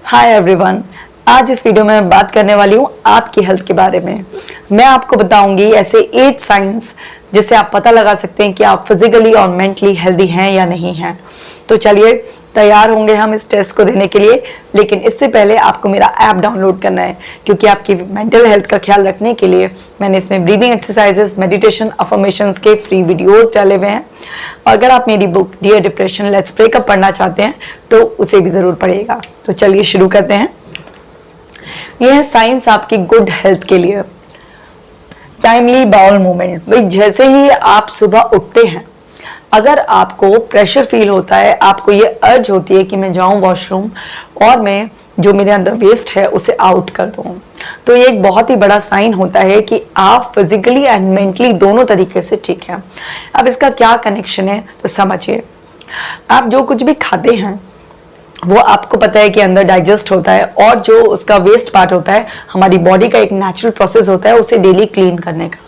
Hi everyone. आज इस video में मैं बात करने वाली हूँ आपकी हेल्थ के बारे में। मैं आपको बताऊंगी ऐसे 8 साइंस जिससे आप पता लगा सकते हैं कि आप फिजिकली और मेंटली हेल्दी हैं या नहीं हैं। तो चलिए तैयार होंगे हम इस टेस्ट को देने के लिए, लेकिन इससे पहले आपको मेरा ऐप डाउनलोड करना है, क्योंकि आपकी मेंटल हेल्थ का ख्याल रखने के लिए मैंने इसमें ब्रीदिंग एक्सरसाइजेस, मेडिटेशन, अफर्मेशंस के फ्री वीडियोस डाले हुए हैं। और अगर आप मेरी book dear depression let's breakup पढ़ना चाहते हैं तो उसे भी जरूर पढ़िएगा। तो चलिए शुरू करते हैं। यह है साइंस आपकी गुड हेल्थ के लिए। Timely bowel movement. भाई जैसे ही आप सुबह उठते हैं, अगर आपको प्रेशर फील होता है, आपको ये अर्ज होती है कि मैं जाऊं वॉशरूम और मैं जो मेरे अंदर वेस्ट है उसे आउट कर दूं, तो ये एक बहुत ही बड़ा साइन होता है कि आप फिजिकली एंड मेंटली दोनों तरीके से ठीक हैं। अब इसका क्या कनेक्शन है तो समझिए। आप जो कुछ भी खाते हैं वो आपको पता है कि अंदर डाइजेस्ट होता है, और जो उसका वेस्ट पार्ट होता है हमारी बॉडी का एक नेचुरल प्रोसेस होता है उसे डेली क्लीन करने का।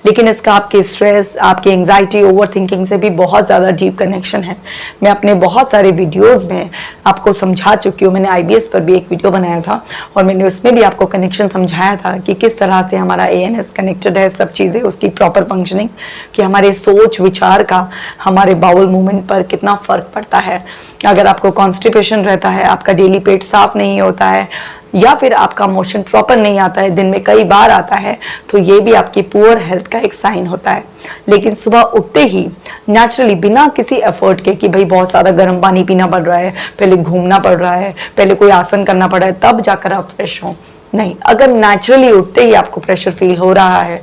लेकिन इसका आपके स्ट्रेस, आपकी एंजाइटी, ओवर थिंकिंग से भी बहुत ज़्यादा डीप कनेक्शन है। मैं अपने बहुत सारे वीडियोस में आपको समझा चुकी हूँ। मैंने IBS पर भी एक वीडियो बनाया था और मैंने उसमें भी आपको कनेक्शन समझाया था कि किस तरह से हमारा ANS कनेक्टेड है, सब चीज़ें, उसकी प्रॉपर फंक्शनिंग, कि हमारे सोच विचार का हमारे बाउल मूवमेंट पर कितना फ़र्क पड़ता है। अगर आपको कॉन्स्टिपेशन रहता है, आपका डेली पेट साफ नहीं होता है, या फिर आपका मोशन प्रॉपर नहीं आता है, दिन में कई बार आता है, तो ये भी आपकी पुअर हेल्थ का एक साइन होता है। लेकिन सुबह उठते ही नेचुरली बिना किसी एफर्ट के कि भाई बहुत ज़्यादा गर्म पानी पीना पड़ रहा है, पहले घूमना पड़ रहा है, पहले कोई आसन करना पड़ रहा है, तब जाकर आप फ्रेश हो, नहीं। अगर नेचुरली उठते ही आपको प्रेशर फील हो रहा है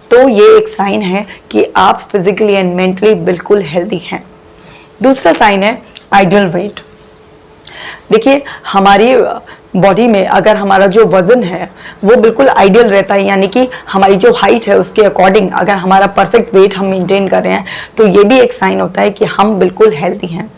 तो ये एक साइन है कि आप फिजिकली एंड मेंटली बिल्कुल हेल्दी हैं। दूसरा साइन है आइडियल वेट। देखिए हमारी बॉडी में अगर हमारा जो वजन है वो बिल्कुल आइडियल रहता है, यानी कि हमारी जो हाइट है उसके अकॉर्डिंग अगर हमारा परफेक्ट वेट हम मेंटेन कर रहे हैं, तो ये भी एक साइन होता है कि हम बिल्कुल हेल्दी हैं।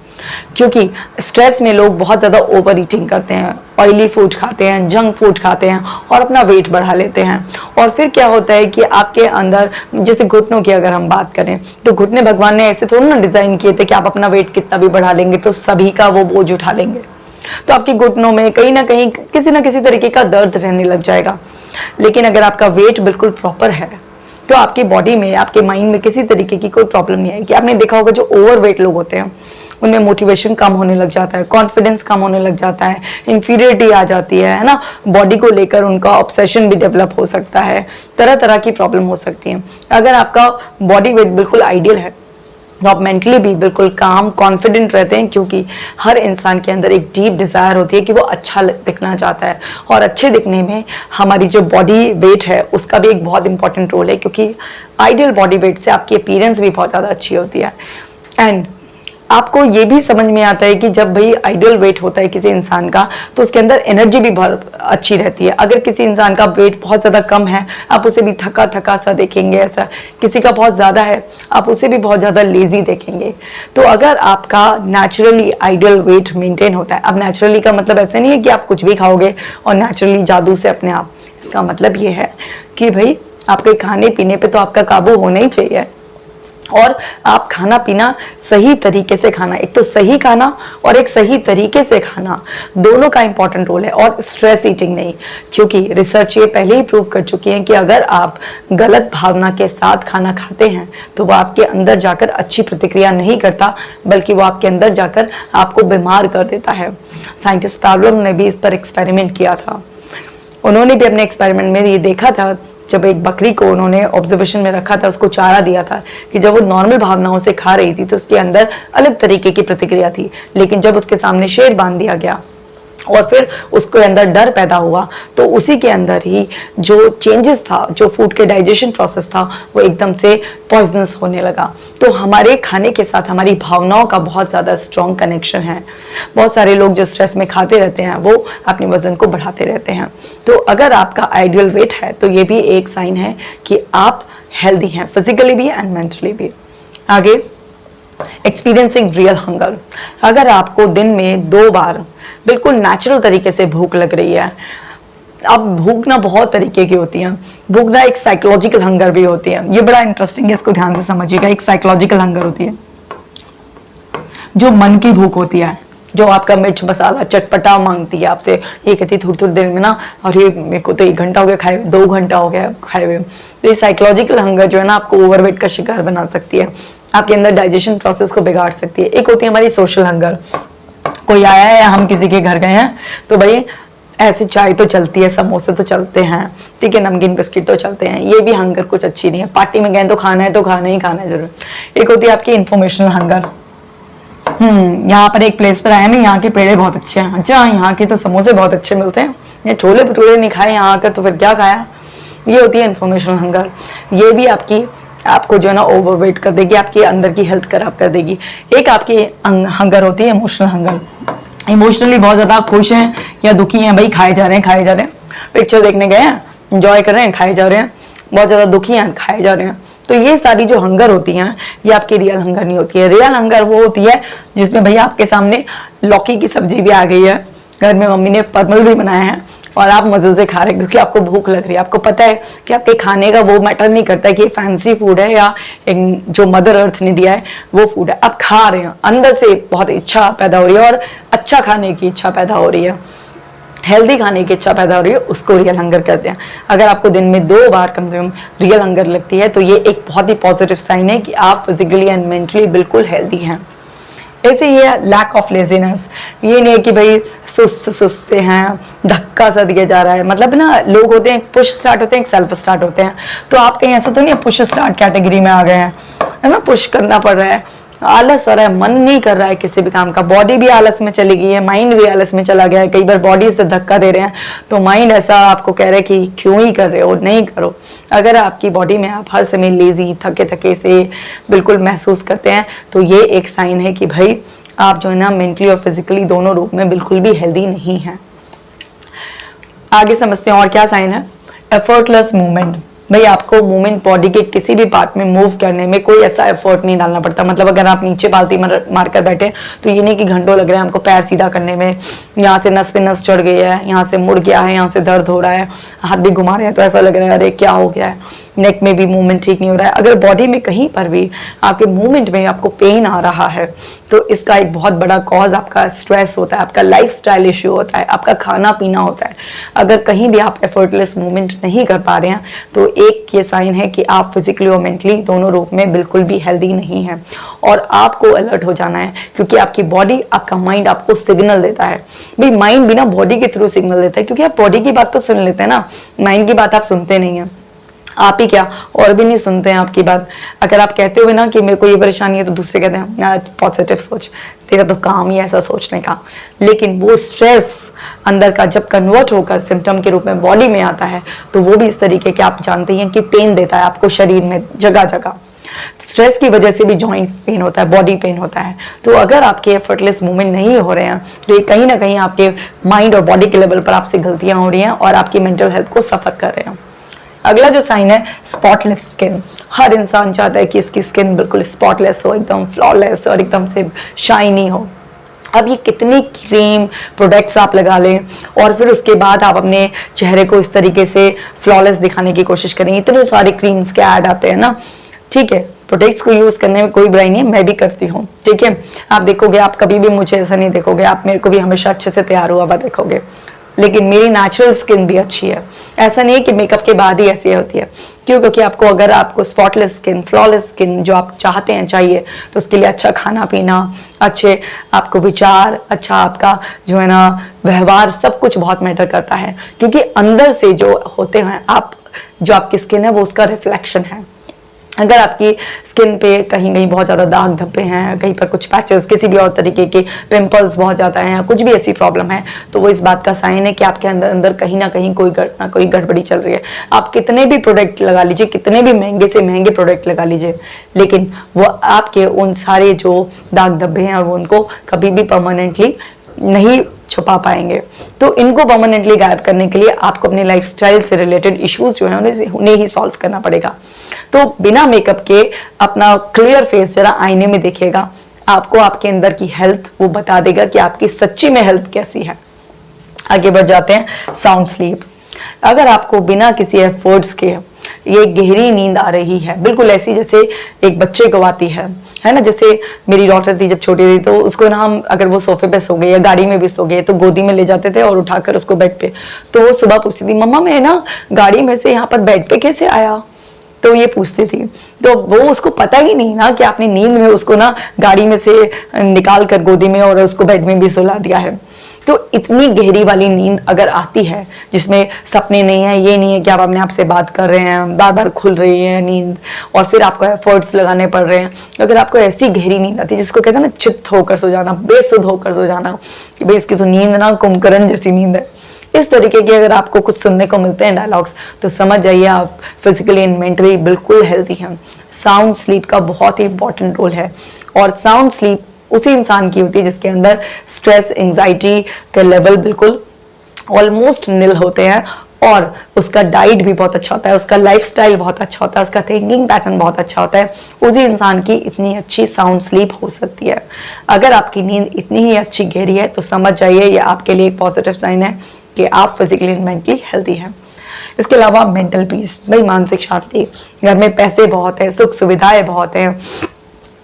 क्योंकि स्ट्रेस में लोग बहुत ज़्यादा ओवर ईटिंग करते हैं, ऑयली फूड खाते हैं, जंक फूड खाते हैं और अपना वेट बढ़ा लेते हैं। और फिर क्या होता है कि आपके अंदर, जैसे घुटनों की अगर हम बात करें, तो घुटने भगवान ने ऐसे थोड़ा ना डिज़ाइन किए थे कि आप अपना वेट कितना भी बढ़ा लेंगे तो सभी का वो बोझ उठा लेंगे। तो आपके घुटनों में कहीं ना कहीं किसी ना किसी तरीके का दर्द रहने लग जाएगा। लेकिन अगर आपका वेट बिल्कुल प्रॉपर है तो आपकी बॉडी में, आपके माइंड में किसी तरीके की कोई प्रॉब्लम नहीं आएगी। आपने देखा होगा जो ओवर वेट लोग होते हैं उनमें मोटिवेशन कम होने लग जाता है, कॉन्फिडेंस कम होने लग जाता है, इंफीरियरिटी आ जाती है ना, बॉडी को लेकर उनका ऑब्सेशन भी डेवलप हो सकता है, तरह तरह की प्रॉब्लम हो सकती है। अगर आपका बॉडी वेट बिल्कुल आइडियल है तो आप मेंटली भी बिल्कुल काम, कॉन्फिडेंट रहते हैं, क्योंकि हर इंसान के अंदर एक डीप डिज़ायर होती है कि वो अच्छा दिखना चाहता है। और अच्छे दिखने में हमारी जो बॉडी वेट है उसका भी एक बहुत इंपॉर्टेंट रोल है, क्योंकि आइडियल बॉडी वेट से आपकी अपीयरेंस भी बहुत ज़्यादा अच्छी होती है। एंड आपको ये भी समझ में आता है कि जब भाई आइडियल वेट होता है किसी इंसान का तो उसके अंदर एनर्जी भी बहुत अच्छी रहती है। अगर किसी इंसान का वेट बहुत ज़्यादा कम है, आप उसे भी थका थका सा देखेंगे, ऐसा। किसी का बहुत ज़्यादा है, आप उसे भी बहुत ज़्यादा लेजी देखेंगे। तो अगर आपका नेचुरली आइडियल वेट मेंटेन होता है, अब नेचुरली का मतलब ऐसा नहीं है कि आप कुछ भी खाओगे और नेचुरली जादू से अपने आप, इसका मतलब ये है कि भाई आपके खाने पीने पे तो आपका काबू होना ही चाहिए, और आप खाना पीना सही तरीके से खाना, एक तो सही खाना और एक सही तरीके से खाना, दोनों का इंपॉर्टेंट रोल है। और स्ट्रेस ईटिंग नहीं, क्योंकि रिसर्च ये पहले ही प्रूव कर चुकी है कि अगर आप गलत भावना के साथ खाना खाते हैं तो वो आपके अंदर जाकर अच्छी प्रतिक्रिया नहीं करता, बल्कि वो आपके अंदर जाकर आपको बीमार कर देता है। साइंटिस्ट पावलोव ने भी इस पर एक्सपेरिमेंट किया था। उन्होंने भी अपने एक्सपेरिमेंट में ये देखा था, जब एक बकरी को उन्होंने ऑब्जर्वेशन में रखा था, उसको चारा दिया था, कि जब वो नॉर्मल भावनाओं से खा रही थी तो उसके अंदर अलग तरीके की प्रतिक्रिया थी। लेकिन जब उसके सामने शेर बांध दिया गया और फिर उसके अंदर डर पैदा हुआ, तो उसी के अंदर ही जो चेंजेस था, जो फूड के डाइजेशन प्रोसेस था, वो एकदम से पॉइजनस होने लगा। तो हमारे खाने के साथ हमारी भावनाओं का बहुत ज़्यादा स्ट्रॉन्ग कनेक्शन है। बहुत सारे लोग जो स्ट्रेस में खाते रहते हैं वो अपने वजन को बढ़ाते रहते हैं। तो अगर आपका आइडियल वेट है तो ये भी एक साइन है कि आप हेल्दी हैं, फिजिकली भी एंड मेंटली भी। आगे, एक्सपीरियंसिंग रियल हंगर। अगर आपको दिन में 2 बार बिल्कुल नेचुरल तरीके से भूख लग रही है, अब भूख ना बहुत तरीके की होती है, भूख ना एक साइकोलॉजिकल हंगर भी होती है। ये बड़ा इंटरेस्टिंग है, इसको ध्यान से समझिएगा। एक साइकोलॉजिकल हंगर होती है जो मन की भूख होती है, जो आपका मिर्च मसाला चटपटा मांगती है आपसे, ये कहती है थोड़ी थोड़ी देर में ना, और ये मेरे को तो 1 घंटा हो गया खाए हुए, 2 घंटा हो गया खाए हुए। तो ये साइकोलॉजिकल हंगर जो है ना आपको ओवरवेट का शिकार बना सकती है, आपके अंदर डाइजेशन प्रोसेस को बिगाड़ सकती है। एक होती है हमारी सोशल हंगर, कोई आया है या हम किसी के घर गए हैं तो भाई ऐसे चाय तो चलती है, समोसे तो चलते हैं, ठीक है, नमकीन बिस्किट तो चलते हैं, ये भी हंगर कुछ अच्छी नहीं है। पार्टी में गए तो खाना है तो खाना ही खाना है जरूर। एक होती है आपकी इंफॉर्मेशनल हंगर, यहाँ पर एक प्लेस पर आए ना, यहाँ के पेड़े बहुत अच्छे हैं, अच्छा यहाँ के तो समोसे बहुत अच्छे मिलते हैं, ये छोले भटूरे नहीं खाए यहाँ आकर तो फिर क्या खाया। ये होती है इंफॉर्मेशनल हंगर। ये भी आपको जो है ना ओवरवेट कर देगी, आपके अंदर की हेल्थ खराब कर देगी। एक आपकी हंगर होती है इमोशनल हंगर। इमोशनली बहुत ज्यादा खुश हैं या दुखी हैं, भाई खाए जा रहे हैं, पिक्चर देखने गए हैं एंजॉय कर रहे हैं, खाए जा रहे हैं, बहुत ज्यादा दुखी हैं, खाए जा रहे हैं। तो ये सारी जो हंगर होती हैं ये आपकी रियल हंगर नहीं होती है। रियल हंगर वो होती है जिसमें भैया आपके सामने लौकी की सब्जी भी आ गई है, घर में मम्मी ने परमल भी बनाया है और आप मजे से खा रहे हैं क्योंकि आपको भूख लग रही है। आपको पता है कि आपके खाने का वो मैटर नहीं करता है कि फैंसी फूड है या जो मदर अर्थ ने दिया है वो फूड है, आप खा रहे हैं, अंदर से बहुत इच्छा पैदा हो रही है और अच्छा खाने की इच्छा पैदा हो रही है, हेल्दी खाने की इच्छा पैदा हो रही है, उसको रियल हंगर कहते हैं। अगर आपको दिन में 2 बार कम से कम रियल हंगर लगती है तो ये एक बहुत ही पॉजिटिव साइन है कि आप फिजिकली एंड मेंटली बिल्कुल हेल्दी हैं। ऐसे ये लैक ऑफ लेजीनेस, ये नहीं है कि भाई सुस्त से हैं, धक्का सा दिया जा रहा है। मतलब ना लोग होते हैं पुश स्टार्ट होते हैं, एक सेल्फ स्टार्ट होते हैं, तो आप कहीं ऐसा तो नहीं है पुश स्टार्ट कैटेगरी में आ गए हैं, है ना, पुश करना पड़ रहा है, आलस आ रहा है, मन नहीं कर रहा है किसी भी काम का, बॉडी भी आलस में चली गई है, माइंड भी आलस में चला गया है। कई बार बॉडी से धक्का दे रहे हैं तो माइंड ऐसा आपको कह रहा है कि क्यों ही कर रहे हो, नहीं करो। अगर आपकी बॉडी में आप हर समय लेजी थके थके से बिल्कुल महसूस करते हैं तो ये एक साइन है कि भाई आप जो है ना मेंटली और फिजिकली दोनों रूप में बिल्कुल भी हेल्दी नहीं है। आगे समझते हैं और क्या साइन है। एफर्टलेस मूवमेंट, भाई आपको मूवमेंट बॉडी के किसी भी पार्ट में मूव करने में कोई ऐसा एफर्ट नहीं डालना पड़ता। मतलब अगर आप नीचे पालती मारकर बैठे तो ये नहीं कि घंटों लग रहे हैं आपको पैर सीधा करने में, यहाँ से नस पे नस चढ़ गई है, यहाँ से मुड़ गया है, यहाँ से दर्द हो रहा है, हाथ भी घुमा रहे हैं तो ऐसा लग रहा है अरे क्या हो गया है, नेक में भी मूवमेंट ठीक नहीं हो रहा है। अगर बॉडी में कहीं पर भी आपके मूवमेंट में आपको पेन आ रहा है तो इसका एक बहुत बड़ा कॉज आपका स्ट्रेस होता है, आपका लाइफस्टाइल इश्यू होता है, आपका खाना पीना होता है। अगर कहीं भी आप एफर्टलेस मूवमेंट नहीं कर पा रहे हैं तो एक ये साइन है कि आप फिजिकली और मेंटली दोनों रूप में बिल्कुल भी हेल्दी नहीं है और आपको अलर्ट हो जाना है क्योंकि आपकी बॉडी, आपका माइंड आपको सिग्नल देता है। भाई माइंड भी ना बॉडी के थ्रू सिग्नल देता है क्योंकि आप बॉडी की बात तो सुन लेते हैं ना, माइंड की बात आप सुनते नहीं है। आप ही क्या और भी नहीं सुनते हैं आपकी बात। अगर आप कहते हो ना कि मेरे को ये परेशानी है तो दूसरे कहते हैं पॉजिटिव सोच, तेरा तो काम ही ऐसा सोचने का। लेकिन वो स्ट्रेस अंदर का जब कन्वर्ट होकर सिम्टम के रूप में बॉडी में आता है तो वो भी इस तरीके के आप जानते हैं कि पेन देता है आपको शरीर में जगह जगह। स्ट्रेस की वजह से भी जॉइंट पेन होता है, बॉडी पेन होता है। तो अगर आपके एफर्टलेस मूवमेंट नहीं हो रहे हैं तो ये कहीं ना कहीं आपके माइंड और बॉडी के लेवल पर आपसे गलतियां हो रही हैं और आपकी मेंटल हेल्थ को सफर कर रहे हैं। अगला जो साइन है स्पॉटलेस स्किन। हर इंसान चाहता है कि इसकी स्किन बिल्कुल स्पॉटलेस हो, एकदम फ्लॉलेस और एकदम से शाइनी हो। अब ये कितनी क्रीम प्रोडक्ट्स आप लगा लें और फिर उसके बाद आप अपने चेहरे को इस तरीके से फ्लॉलेस दिखाने की कोशिश करें, इतने सारे क्रीम्स के ऐड आते हैं ना, ठीक है, प्रोडक्ट्स को यूज करने में कोई बुराई नहीं है, मैं भी करती हूँ, ठीक है। आप देखोगे, आप कभी भी मुझे ऐसा नहीं देखोगे, आप मेरे को भी हमेशा अच्छे से तैयार हुआ हुआ देखोगे, लेकिन मेरी नेचुरल स्किन भी अच्छी है। ऐसा नहीं है कि मेकअप के बाद ही ऐसी होती है, क्यों? क्योंकि आपको अगर आपको स्पॉटलेस स्किन, फ्लॉलेस स्किन जो आप चाहते हैं चाहिए तो उसके लिए अच्छा खाना पीना, अच्छे आपको विचार, अच्छा आपका जो है ना व्यवहार, सब कुछ बहुत मैटर करता है। क्योंकि अंदर से जो होते हैं आप, जो आपकी स्किन है वो उसका रिफ्लेक्शन है। अगर आपकी स्किन पे कहीं कहीं बहुत ज़्यादा दाग धब्बे हैं, कहीं पर कुछ पैचेस, किसी भी और तरीके के पिंपल्स बहुत ज़्यादा हैं, कुछ भी ऐसी प्रॉब्लम है तो वो इस बात का साइन है कि आपके अंदर कहीं ना कहीं कोई गड़बड़ी चल रही है। आप कितने भी प्रोडक्ट लगा लीजिए, कितने भी महंगे से महंगे प्रोडक्ट लगा लीजिए, लेकिन वो आपके उन सारे जो दाग धब्बे हैं और वो उनको कभी भी परमानेंटली नहीं छुपा पाएंगे। तो इनको परमानेंटली गायब करने के लिए आपको अपने लाइफस्टाइल से रिलेटेड इश्यूज जो हैं उन्हें ही सॉल्व करना पड़ेगा। तो बिना मेकअप के अपना क्लियर फेस जरा आईने में देखिएगा, आपको आपके अंदर की हेल्थ वो बता देगा कि आपकी सच्ची में हेल्थ कैसी है। आगे बढ़ जाते हैं, साउंड स्लीप। अगर आपको बिना किसी एफर्ट्स के ये गहरी नींद आ रही है, बिल्कुल ऐसी जैसे एक बच्चे को आती है है ना। जैसे मेरी डॉटर थी जब छोटी थी, तो उसको ना हम अगर वो सोफे पे सो गई या गाड़ी में भी सो गए तो गोदी में ले जाते थे और उठाकर उसको बेड पे, तो वो सुबह पूछती थी, मम्मा मैं ना गाड़ी में से यहाँ पर बेड पे कैसे आया, तो ये पूछती थी। तो वो उसको पता ही नहीं ना कि आपने नींद में उसको ना गाड़ी में से निकाल कर गोदी में और उसको बेड में भी सुला दिया है। तो इतनी गहरी वाली नींद अगर आती है जिसमें सपने नहीं है, ये नहीं है कि आप अपने आप से बात कर रहे हैं, बार बार खुल रही है नींद और फिर आपको एफर्ट्स लगाने पड़ रहे हैं, अगर आपको ऐसी गहरी नींद आती है जिसको कहते हैं ना चित्त होकर सो जाना, बेसुध होकर सो जाना, कि भाई इसकी तो नींद ना कुंभकर्ण जैसी नींद है, इस तरीके की अगर आपको कुछ सुनने को मिलते हैं डायलॉग्स, तो समझ जाइए आप फिजिकली एंड मेंटली बिल्कुल हेल्दी हैं। साउंड स्लीप का बहुत ही इंपॉर्टेंट रोल है, और साउंड स्लीप उसी इंसान की होती है जिसके अंदर स्ट्रेस एंजाइटी के लेवल बिल्कुल ऑलमोस्ट निल होते हैं, और उसका डाइट भी बहुत अच्छा होता है, उसका लाइफस्टाइल बहुत अच्छा होता है, उसका थिंकिंग पैटर्न बहुत अच्छा होता है, उसी इंसान की इतनी अच्छी साउंड स्लीप हो सकती है। अगर आपकी नींद इतनी ही अच्छी गहरी है तो समझ जाइए ये आपके लिए एक पॉजिटिव साइन है कि आप फिजिकली एंड मेंटली हेल्दी हैं। इसके अलावा मेंटल पीस, भाई मानसिक शांति, घर में पैसे बहुत है, सुख सुविधाएं बहुत हैं,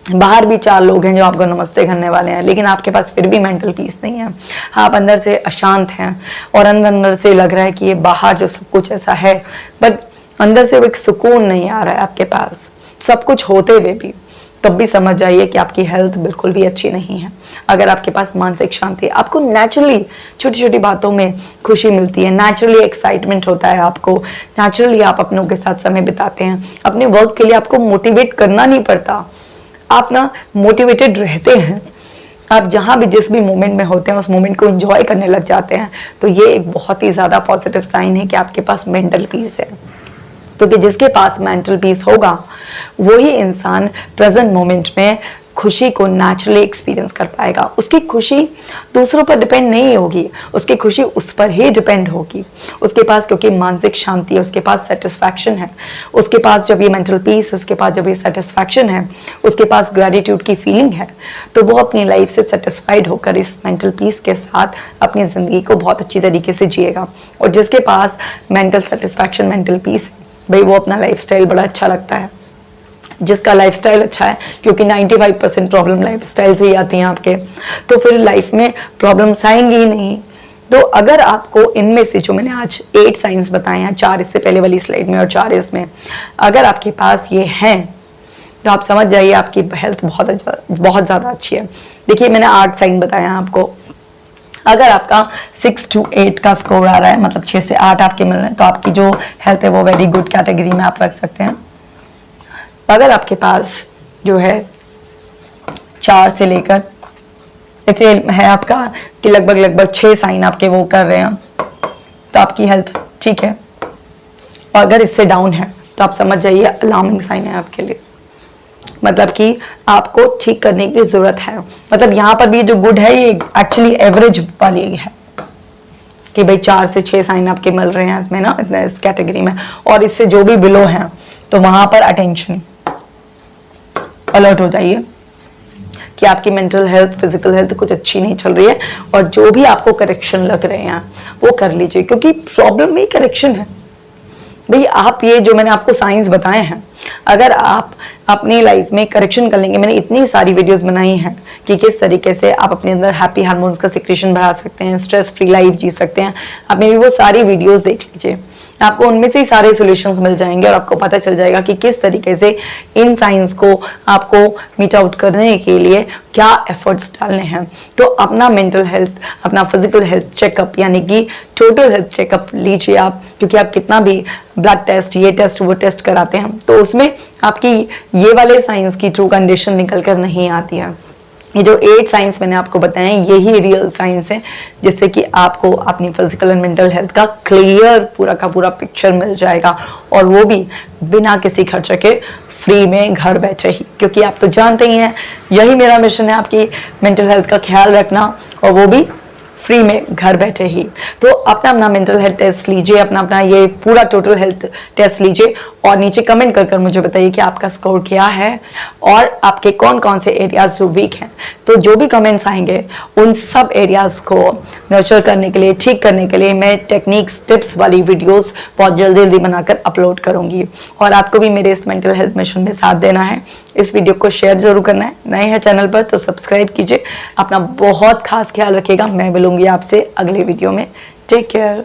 बाहर भी 4 लोग हैं जो आपको नमस्ते करने वाले हैं, लेकिन आपके पास फिर भी मेंटल पीस नहीं है, आप अंदर से अशांत हैं और अंदर से लग रहा है कि ये बाहर जो सब कुछ ऐसा है, बट अंदर से वो एक सुकून नहीं आ रहा है आपके पास, सब कुछ होते हुए भी, तब भी समझ जाइए कि आपकी हेल्थ बिल्कुल भी अच्छी नहीं है। अगर आपके पास मानसिक शांति, आपको नेचुरली छोटी छोटी बातों में खुशी मिलती है, नेचुरली एक्साइटमेंट होता है आपको, नेचुरली आप अपनों के साथ समय बिताते हैं, अपने वर्क के लिए आपको मोटिवेट करना नहीं पड़ता, आप ना मोटिवेटेड रहते हैं, आप जहां भी जिस भी मोमेंट में होते हैं उस मोमेंट को एंजॉय करने लग जाते हैं, तो ये एक बहुत ही ज्यादा पॉजिटिव साइन है कि आपके पास मेंटल पीस है। क्योंकि जिसके पास मेंटल पीस होगा वही इंसान प्रेजेंट मोमेंट में खुशी को नेचुरली एक्सपीरियंस कर पाएगा। उसकी खुशी दूसरों पर डिपेंड नहीं होगी, उसकी खुशी उस पर ही डिपेंड होगी। उसके पास क्योंकि मानसिक शांति है, उसके पास सेटिस्फैक्शन है, उसके पास जब ये मेंटल पीस, उसके पास जब ये सेटिस्फैक्शन है, उसके पास ग्रेटिट्यूड की फीलिंग है, तो वो अपनी लाइफ से सेटिस्फाइड होकर इस मेंटल पीस के साथ अपनी जिंदगी को बहुत अच्छी तरीके से जिएगा। और जिसके पास मेंटल सेटिस्फैक्शन, मेंटल पीस है, भाई वो अपना लाइफस्टाइल बड़ा अच्छा लगता है। जिसका लाइफस्टाइल अच्छा है, क्योंकि 95% प्रॉब्लम लाइफस्टाइल से ही आती हैं आपके, तो फिर लाइफ में प्रॉब्लम्स आएंगी ही नहीं। तो अगर आपको इनमें से जो मैंने आज 8 साइंस बताए हैं, 4 इससे पहले वाली स्लाइड में और 4 इसमें, अगर आपके पास ये हैं तो आप समझ जाइए आपकी हेल्थ बहुत ज़्यादा अच्छी है। देखिए मैंने 8 साइन बताया हैं आपको। अगर आपका 6 to 8 का स्कोर आ रहा है, मतलब 6 से 8 आपके मिल रहे हैं, तो आपकी जो हेल्थ है वो वेरी गुड कैटेगरी में आप रख सकते हैं। अगर आपके पास जो है 4 से लेकर ऐसे है आपका कि लगभग 6 साइन आपके वो कर रहे हैं, तो आपकी हेल्थ ठीक है। और अगर इससे डाउन है तो आप समझ जाइए अलार्मिंग साइन है आपके लिए, मतलब कि आपको ठीक करने की जरूरत है। मतलब यहाँ पर भी जो गुड है ये एक्चुअली एवरेज वाली है कि भाई 4 से 6 साइन आपके मिल रहे हैं इसमें ना, इस कैटेगरी में, और इससे जो भी बिलो हैं तो वहां पर अटेंशन, अलर्ट हो जाइए कि आपकी मेंटल हेल्थ, फिजिकल हेल्थ कुछ अच्छी नहीं चल रही है, और जो भी आपको करेक्शन लग रहे हैं वो कर लीजिए, क्योंकि प्रॉब्लम में करेक्शन है। भाई आप ये जो मैंने आपको साइंस बताए हैं, अगर आप अपनी लाइफ में करेक्शन कर लेंगे, मैंने इतनी सारी वीडियोस बनाई हैं कि किस तरीके से आप अपने अंदर हैप्पी हार्मोन्स का सिक्रेशन बढ़ा सकते हैं, स्ट्रेस फ्री लाइफ जी सकते हैं, आप मेरी वो सारी वीडियोस देख लीजिए, आपको उनमें से ही सारे सॉल्यूशंस मिल जाएंगे और आपको पता चल जाएगा कि किस तरीके से इन साइंस को आपको मीट आउट करने के लिए क्या एफर्ट्स डालने हैं। तो अपना मेंटल हेल्थ, अपना फिजिकल हेल्थ चेकअप यानी कि टोटल हेल्थ चेकअप लीजिए आप, क्योंकि आप कितना भी ब्लड टेस्ट, ये टेस्ट, वो टेस्ट कराते हैं तो उसमें आपकी ये वाले साइंस की ट्रू कंडीशन निकल कर नहीं आती है। ये जो 8 साइंस मैंने आपको बताए हैं यही रियल साइंस है, जिससे कि आपको अपनी फिजिकल एंड मेंटल हेल्थ का क्लियर पूरा का पूरा पिक्चर मिल जाएगा, और वो भी बिना किसी खर्चे के, फ्री में, घर बैठे ही। क्योंकि आप तो जानते ही हैं यही मेरा मिशन है, आपकी मेंटल हेल्थ का ख्याल रखना, और वो भी फ्री में, घर बैठे ही। तो अपना मेंटल हेल्थ टेस्ट लीजिए, अपना ये पूरा टोटल हेल्थ टेस्ट लीजिए, और नीचे कमेंट कर मुझे बताइए कि आपका स्कोर क्या है और आपके कौन कौन से एरियाज जो वीक हैं। तो जो भी कमेंट्स आएंगे उन सब एरियाज को नर्चर करने के लिए, ठीक करने के लिए मैं टेक्निक्स, टिप्स वाली वीडियोस बहुत जल्दी बनाकर अपलोड करूंगी। और आपको भी मेरे इस मेंटल हेल्थ मिशन में साथ देना है। इस वीडियो को शेयर जरूर करना है। नए हैं चैनल पर तो सब्सक्राइब कीजिए। अपना बहुत खास ख्याल रखिएगा। मैं मिलूंगी आपसे अगले वीडियो में। Take care.